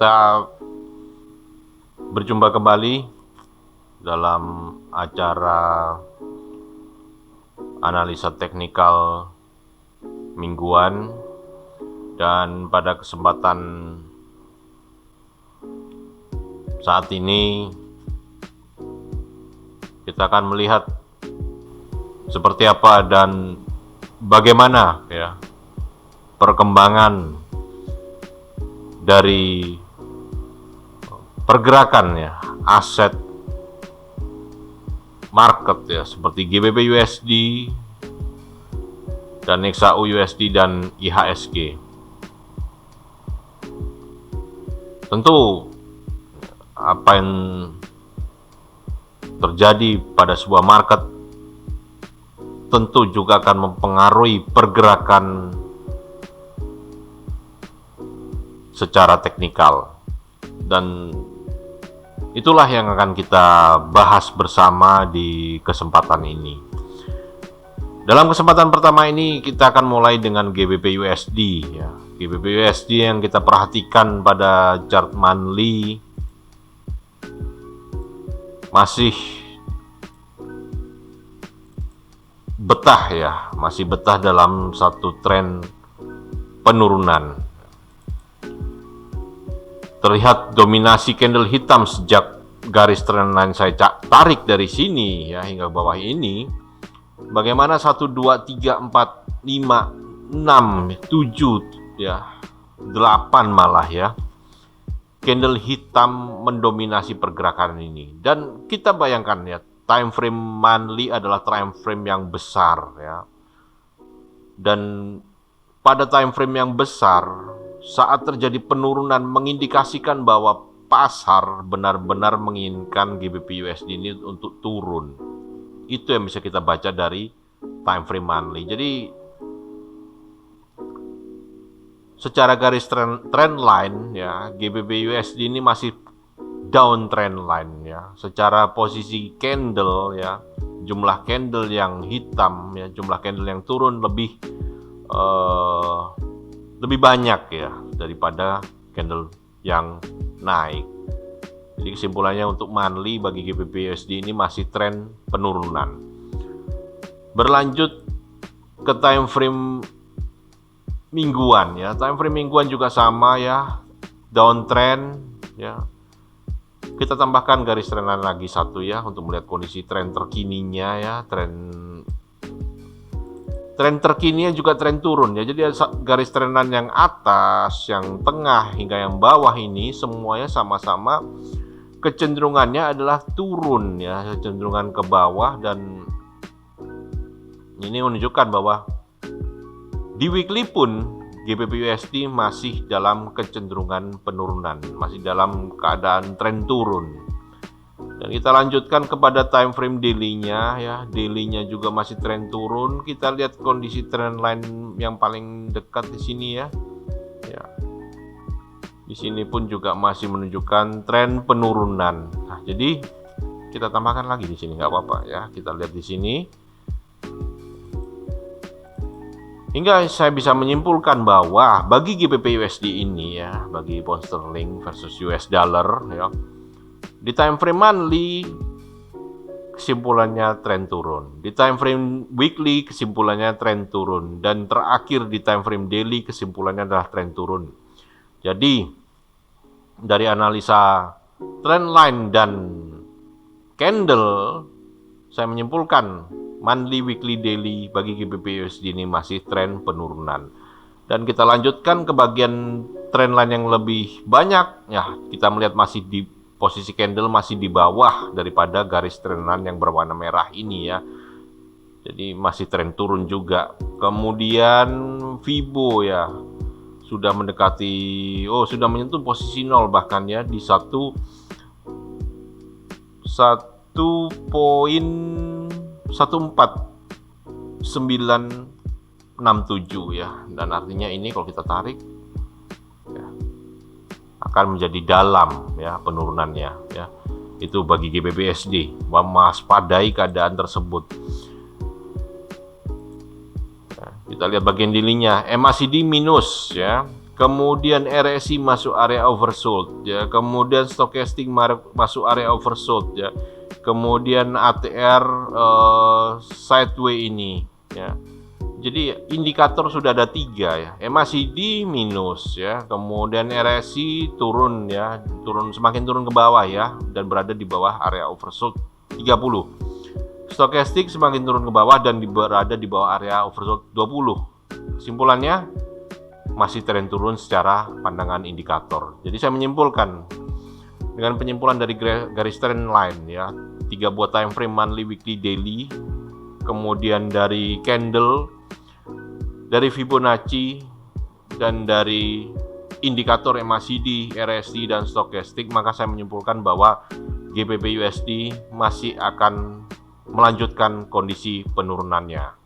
Kita berjumpa kembali dalam acara analisa teknikal mingguan, dan pada kesempatan saat ini kita akan melihat seperti apa dan bagaimana perkembangan dari pergerakan aset market seperti GBP USD dan XAU USD dan IHSG. Tentu apa yang terjadi pada sebuah market tentu juga akan mempengaruhi pergerakan secara teknikal, dan itulah yang akan kita bahas bersama di kesempatan ini. Dalam kesempatan pertama ini kita akan mulai dengan GBP USD GBP USD yang kita perhatikan pada chart monthly masih betah dalam satu tren penurunan. Terlihat dominasi candle hitam sejak garis trendline saya tarik dari sini hingga bawah ini. Bagaimana 1, 2, 3, 4, 5, 6, 7, 8 malah candle hitam mendominasi pergerakan ini. Dan kita bayangkan time frame monthly adalah time frame yang besar Dan pada time frame yang besar, saat terjadi penurunan mengindikasikan bahwa pasar benar-benar menginginkan GBP USD ini untuk turun. Itu yang bisa kita baca dari time frame monthly. Jadi secara garis trend line GBP USD ini masih down trend line Secara posisi candle jumlah candle yang hitam jumlah candle yang turun lebih banyak daripada candle yang naik. Jadi kesimpulannya untuk monthly bagi GBP USD ini masih tren penurunan. Berlanjut ke time frame mingguan time frame mingguan juga sama downtrend Kita tambahkan garis trendline lagi satu untuk melihat kondisi tren terkininya Tren terkininya juga tren turun Jadi garis trendline yang atas, yang tengah hingga yang bawah ini semuanya sama-sama kecenderungannya adalah turun kecenderungan ke bawah, dan ini menunjukkan bahwa di weekly pun GBP USD masih dalam kecenderungan penurunan, masih dalam keadaan tren turun. Dan kita lanjutkan kepada time frame daily-nya daily-nya juga masih tren turun. Kita lihat kondisi trend line yang paling dekat di sini Di sini pun juga masih menunjukkan tren penurunan. Nah, jadi kita tambahkan lagi di sini, nggak apa-apa Kita lihat di sini. Hingga saya bisa menyimpulkan bahwa bagi GBP USD ini bagi pound sterling versus US dollar di time frame monthly kesimpulannya tren turun, di time frame weekly kesimpulannya tren turun, dan terakhir di time frame daily kesimpulannya adalah tren turun. Jadi dari analisa trend line dan candle saya menyimpulkan monthly, weekly, daily bagi GBP USD ini masih tren penurunan. Dan kita lanjutkan ke bagian trend line yang lebih banyak kita melihat masih di posisi candle masih di bawah daripada garis trend line yang berwarna merah ini Jadi masih tren turun juga. Kemudian Fibo sudah mendekati sudah menyentuh posisi 0 bahkan di 1.14.967 dan artinya ini kalau kita tarik akan menjadi dalam penurunannya Itu bagi GBP USD, mewaspadai keadaan tersebut. Kita lihat bagian daily-nya, MACD minus Kemudian RSI masuk area oversold ya, kemudian stochastic masuk area oversold ya, kemudian ATR sideway ini ya. Jadi indikator sudah ada 3 ya, MACD minus ya, kemudian RSI turun ya, semakin turun ke bawah ya, dan berada di bawah area oversold 30. Stochastic semakin turun ke bawah dan berada di bawah area oversold 20. Kesimpulannya masih tren turun secara pandangan indikator. Jadi saya menyimpulkan dengan penyimpulan dari garis trend line ya, 3 buah time frame monthly, weekly, daily, kemudian dari candle, dari Fibonacci, dan dari indikator MACD, RSI, dan stochastic, maka saya menyimpulkan bahwa GBP USD masih akan melanjutkan kondisi penurunannya.